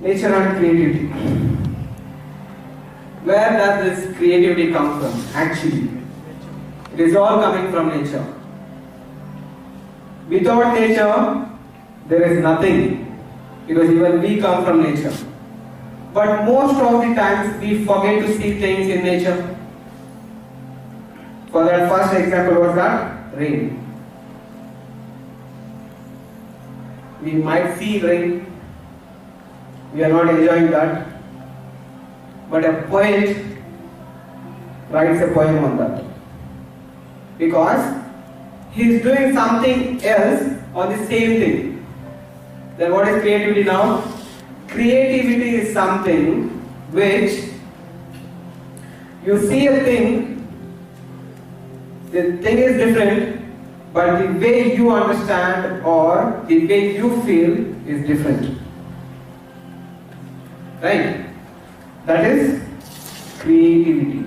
Nature and creativity. Where does this creativity come from? Actually, it is all coming from nature. Without nature, there is nothing, because even we come from nature. But most of the times we forget to see things in nature. For that first example was that rain. We might see rain, we are not enjoying that, but a poet writes a poem on that, because he is doing something else on the same thing. Then what is creativity now? Creativity is something which you see a thing, the thing is different, but the way you understand or the way you feel is different. Right? That is creativity.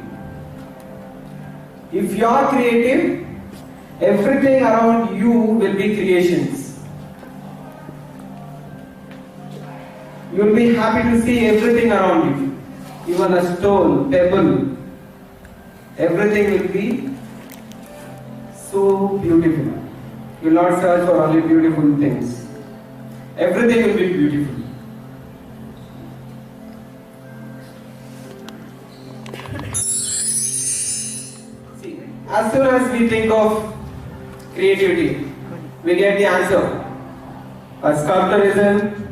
If you are creative, everything around you will be creations. You will be happy to see everything around you, even a stone, pebble. Everything will be so beautiful. You will not search for only beautiful things. Everything will be beautiful. See, as soon as we think of creativity, we get the answer. A sculptor is a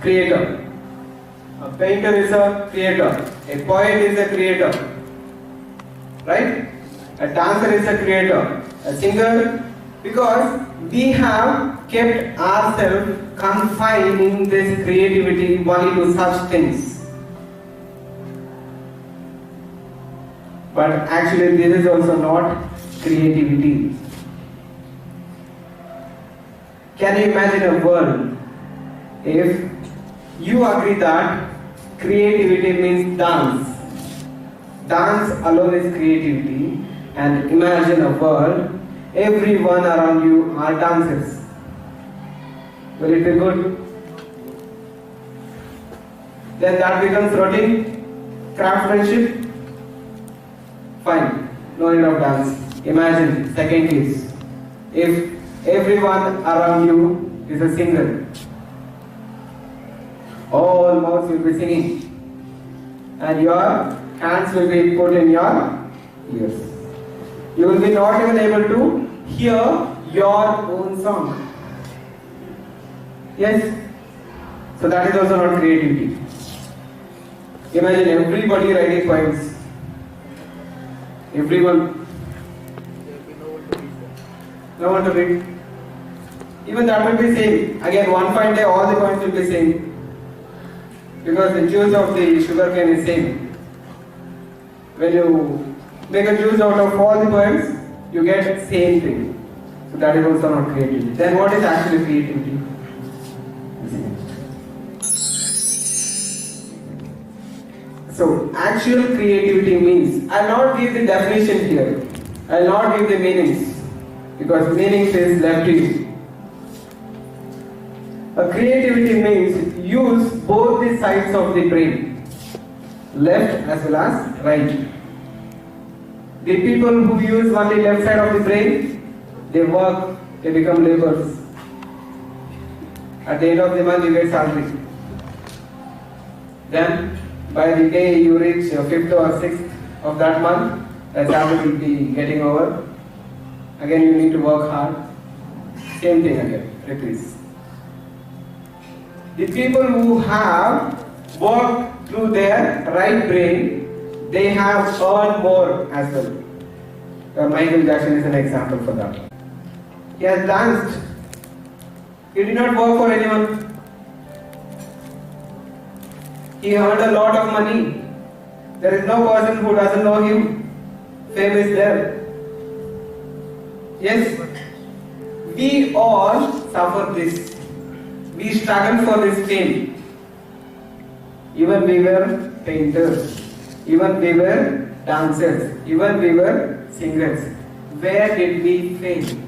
creator. A painter is a creator. A poet is a creator. Right? A dancer is a creator. A singer, because we have kept ourselves confined in this creativity only to such things. But actually this is also not creativity. Can you imagine a world if you agree that creativity means dance? Dance alone is creativity, and imagine a world everyone around you are dancers. Will it be good? Then that becomes routine, craftsmanship. Fine, no need of dance. Imagine, second case, if everyone around you is a singer, all mouths will be singing, and your hands will be put in your ears. You will be not even able to hear your own song. Yes? So that is also not creativity. Imagine everybody writing poems. Everyone. No one to read. Even that will be same. Again, one fine day all the poems will be same. Because the juice of the sugarcane is same. When you make a juice out of all the poems, you get same thing. So that is also not creativity. Then what is actually creativity? So actual creativity means, I will not give the definition here. I will not give the meanings, because meanings is left to you. A creativity means use both the sides of the brain, left as well as right. The people who use only left side of the brain, they work, they become laborers. At the end of the month you get salary. Then by the day you reach 5th or 6th of that month, the salary will be getting over. Again you need to work hard. Same thing again, repeats. The people who have worked through their right brain, they have earned more as well. Michael Jackson is an example for that. He has danced. He did not work for anyone. He earned a lot of money. There is no person who doesn't know him. Fame is there. Yes, we all suffer this. We struggle for this fame. Even we were painters. Even we were dancers. Even we were singers. Where did we fail?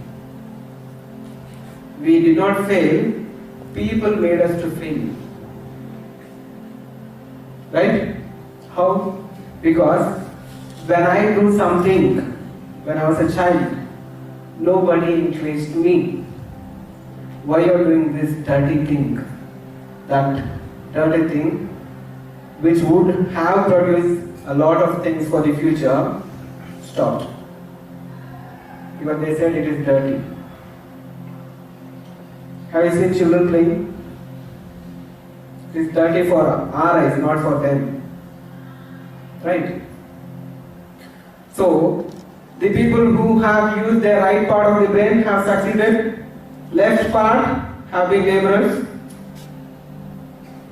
We did not fail. People made us to fail. Right? How? Because when I do something, when I was a child, nobody encouraged me. Why you are doing this dirty thing? That dirty thing which would have produced a lot of things for the future, stopped. Because they said it is dirty. Have you seen children playing? It is dirty for our eyes, not for them. Right? So, the people who have used their right part of the brain have succeeded. Left part have been laborers.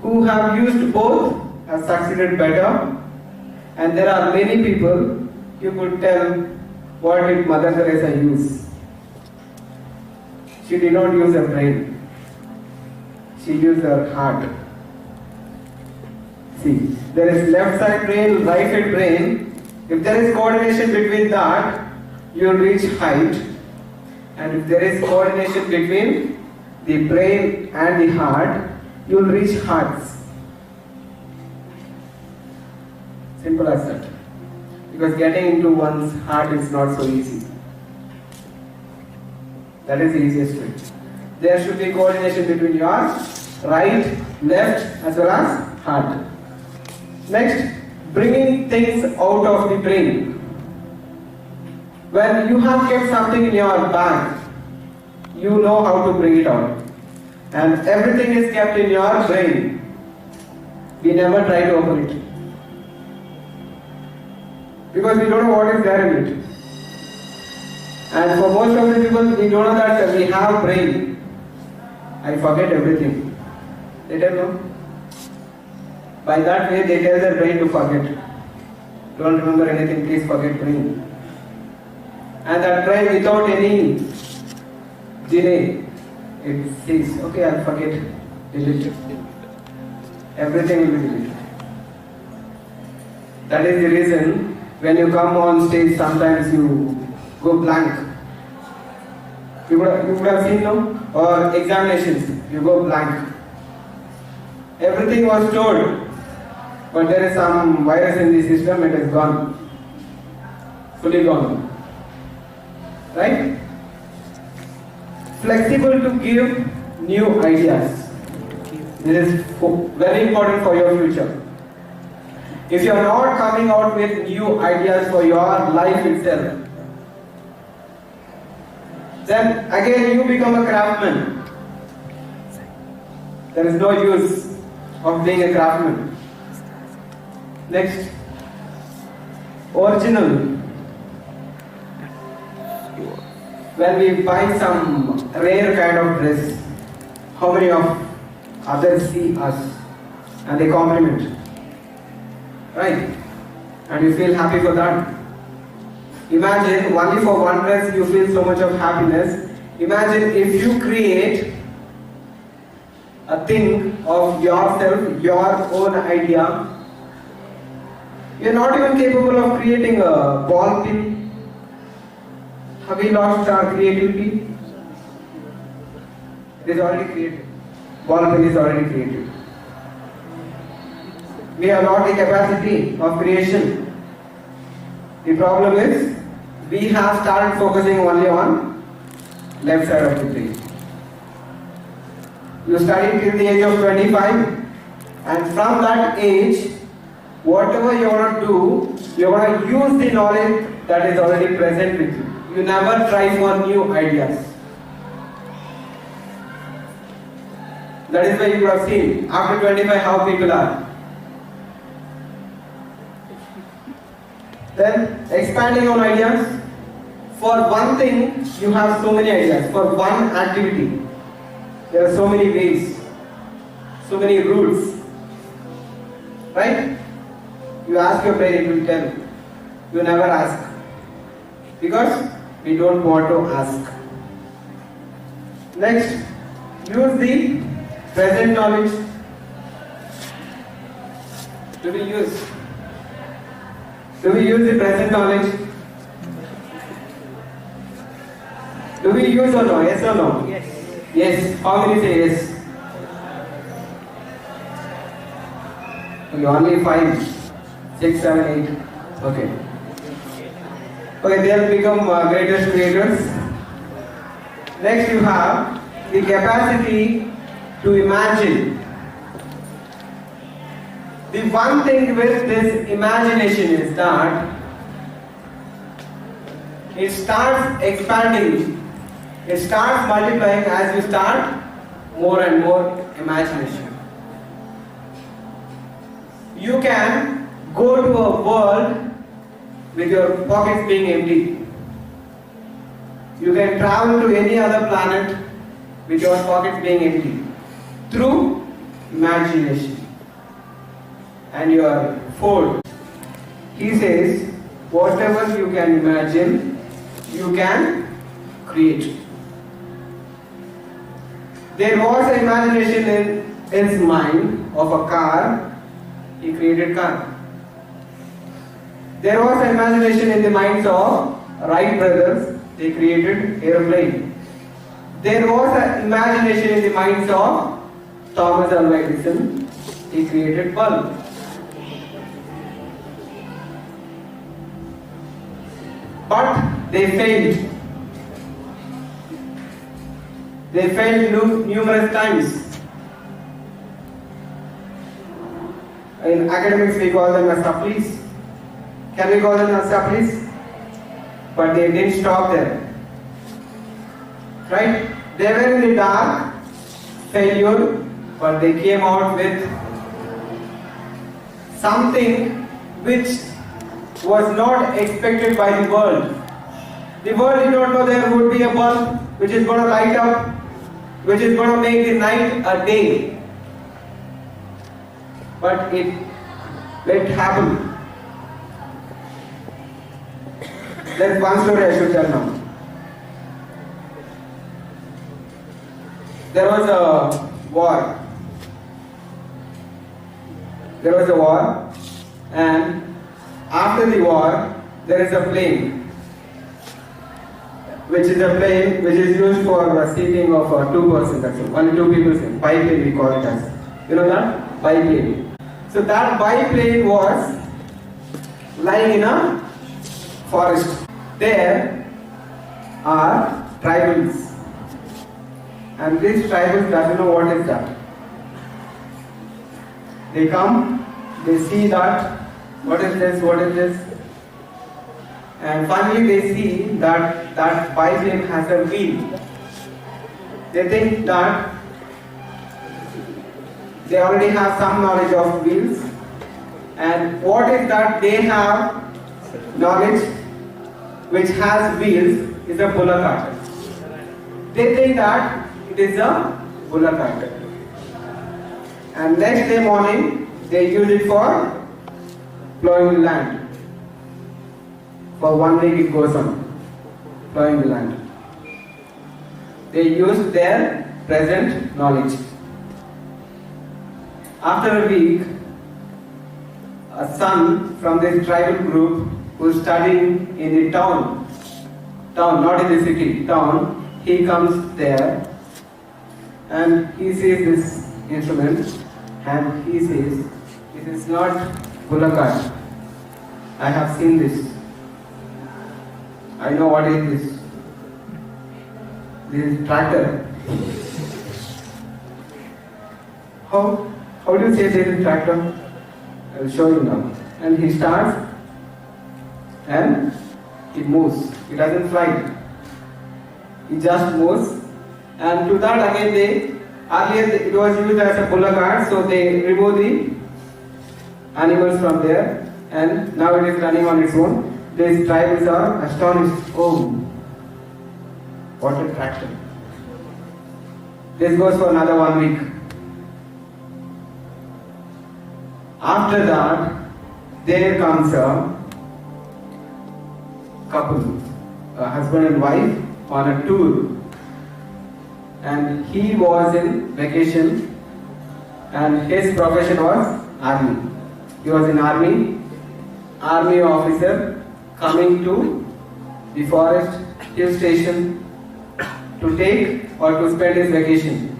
Who have used both have succeeded better. And there are many people, you could tell, what did Mother Teresa use? She did not use her brain. She used her heart. See, there is left side brain, right side brain. If there is coordination between that, you will reach height. And if there is coordination between the brain and the heart, you will reach hearts. Simple as that. Because getting into one's heart is not so easy. That is the easiest way. There should be coordination between your right, left as well as heart. Next, bringing things out of the brain. When you have kept something in your bag, you know how to bring it out. And everything is kept in your brain. We never try to open it. Because we don't know what is there in it. And for most of the people, we don't know that we have brain. I forget everything. They don't know. By that way, they tell their brain to forget. Don't remember anything, please forget brain. And that brain, without any delay, it says, okay, I'll forget, delete it. Everything will be deleted. That is the reason when you come on stage, sometimes you go blank. You would have seen, no? Or examinations, you go blank. Everything was stored, but there is some virus in the system, it is gone. Fully gone. Right? Flexible to give new ideas. This is very important for your future. If you are not coming out with new ideas for your life itself, then again you become a craftsman. There is no use of being a craftsman. Next, original. When we buy some rare kind of dress, how many of others see us and they compliment? Right? And you feel happy for that. Imagine only for one dress you feel so much of happiness. Imagine if you create a thing of yourself, your own idea. You're not even capable of creating a ball pin. Have we lost our creativity? It is already created. Ball pin is already created. We have not the capacity of creation. The problem is, we have started focusing only on left side of the brain. You study till the age of 25, and from that age, whatever you want to do, you want to use the knowledge that is already present with you. You never try for new ideas. That is why you have seen after 25 how people are. Then expanding on ideas. For one thing, you have so many ideas. For one activity, there are so many ways, so many rules. Right? You ask your brain, it will tell. You never ask. Because we don't want to ask. Next, use the present knowledge. Do we use the present knowledge? Do we use or no? Yes or no? Yes. Yes. How many say yes? You only 5, 6, 7, 8. Okay. Okay, they'll become greatest creators. Next, you have the capacity to imagine. The one thing with this imagination is that it starts expanding, it starts multiplying as you start more and more imagination. You can go to a world with your pockets being empty. You can travel to any other planet with your pockets being empty through imagination. And your fourth, he says, whatever you can imagine, you can create. There was an imagination in his mind of a car, he created car. There was an imagination in the minds of Wright brothers, they created aeroplane. There was an imagination in the minds of Thomas Alva Edison, he created bulb. But they failed. They failed numerous times. In academics we call them as supplies. Can we call them as supplies? But they didn't stop there. Right? They were in the dark, failure, but they came out with something which was not expected by the world. The world did not know there would be a bulb which is going to light up, which is going to make the night a day. But it happened. There's one story I should tell now. There was a war. And after the war, there is a plane, which is used for seating of 2 persons. That's all. Only 2 people sit. Biplane we call it as. You know that? Biplane. So that biplane was lying in a forest. There are tribals, and these tribals doesn't know what is that. They come, they see that. What is this? And finally they see that biplane has a wheel. They think that they already have some knowledge of wheels. And what is that they have knowledge which has wheels is a bullock cart. They think that it is a bullock cart. And next day morning they use it for plowing the land. For 1 week it goes on, plowing the land. They use their present knowledge. After a week, a son from this tribal group who is studying in the town, not in the city, town, he comes there and he sees this instrument and he says, it is not bullock cart. I have seen this. I know what is this. This is tractor. How do you say this is tractor? I will show you now. And he starts and it moves. It doesn't fly. It just moves. And to that again earlier it was used as a bullock cart, so they remove the animals from there and now it is running on its own. These tribals are astonished. Oh, what a tractor. This goes for another 1 week. After that, there comes a couple, a husband and wife on a tour. And he was in vacation and his profession was army. He was in army officer coming to the forest hill station to take or to spend his vacation.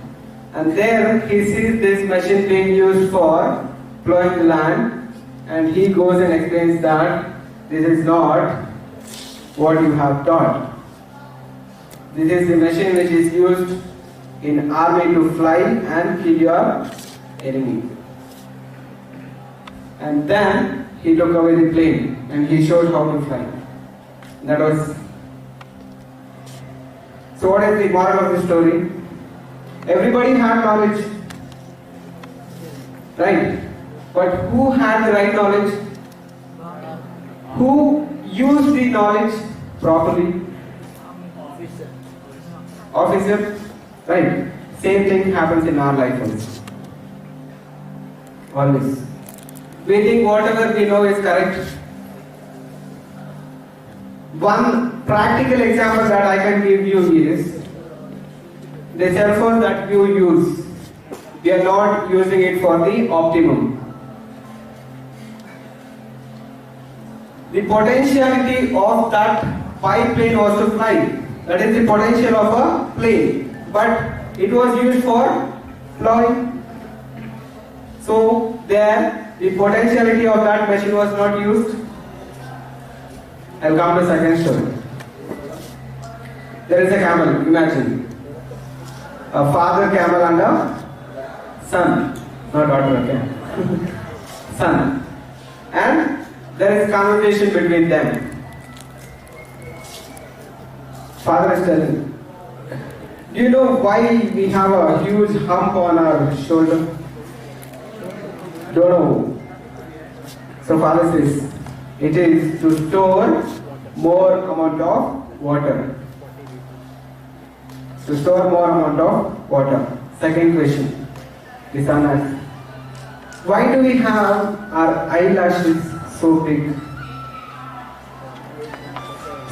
And there he sees this machine being used for plowing the land, and he goes and explains that this is not what you have taught. This is the machine which is used in army to fly and kill your enemy. And then he took away the plane and he showed how to fly. That was. So what is the moral of the story? Everybody had knowledge, right? But who had the right knowledge? Who used the knowledge properly? Officer, right? Same thing happens in our life also. Always. We think whatever we know is correct. One practical example that I can give you is the cell phone that you use. We are not using it for the optimum. The potentiality of that biplane was to fly. That is the potential of a plane. But it was used for plowing. So there, the potentiality of that machine was not used. I'll come to the second story. There is a camel, imagine. A father camel and a son. Not daughter, okay? Son. And there is conversation between them. Father is telling, do you know why we have a huge hump on our shoulder? Don't know. So father says, it is to store more amount of water. To store more amount of water. Second question. The son asks, why do we have our eyelashes so big?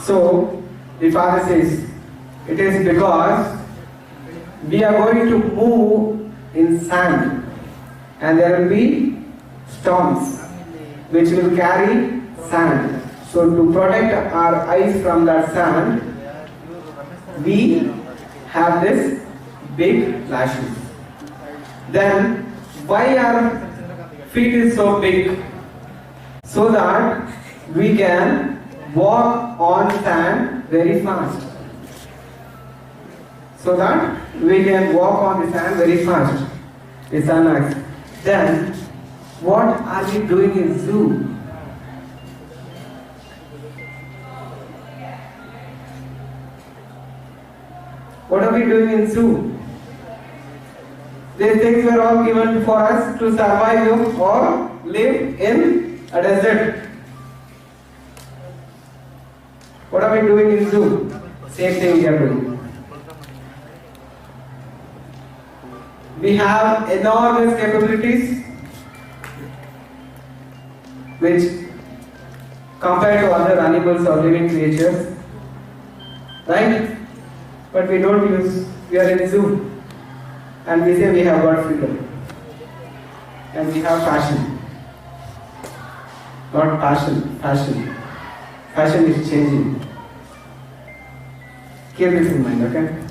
So the father says, it is because we are going to move in sand and there will be storms which will carry sand. So to protect our eyes from that sand, we have this big lashes. Then why our feet is so big? So that we can walk on sand very fast. So that we can walk on the sand very fast. The son asks, then what are we doing in zoo? What are we doing in zoo? These things were all given for us to survive or live in a desert. What are we doing in zoo? Same thing we are doing. We have enormous capabilities which compared to other animals or living creatures, right? But we don't use, we are in zoo and we say we have got freedom and we have fashion. Not passion, fashion. Fashion is changing. Keep this in mind, okay?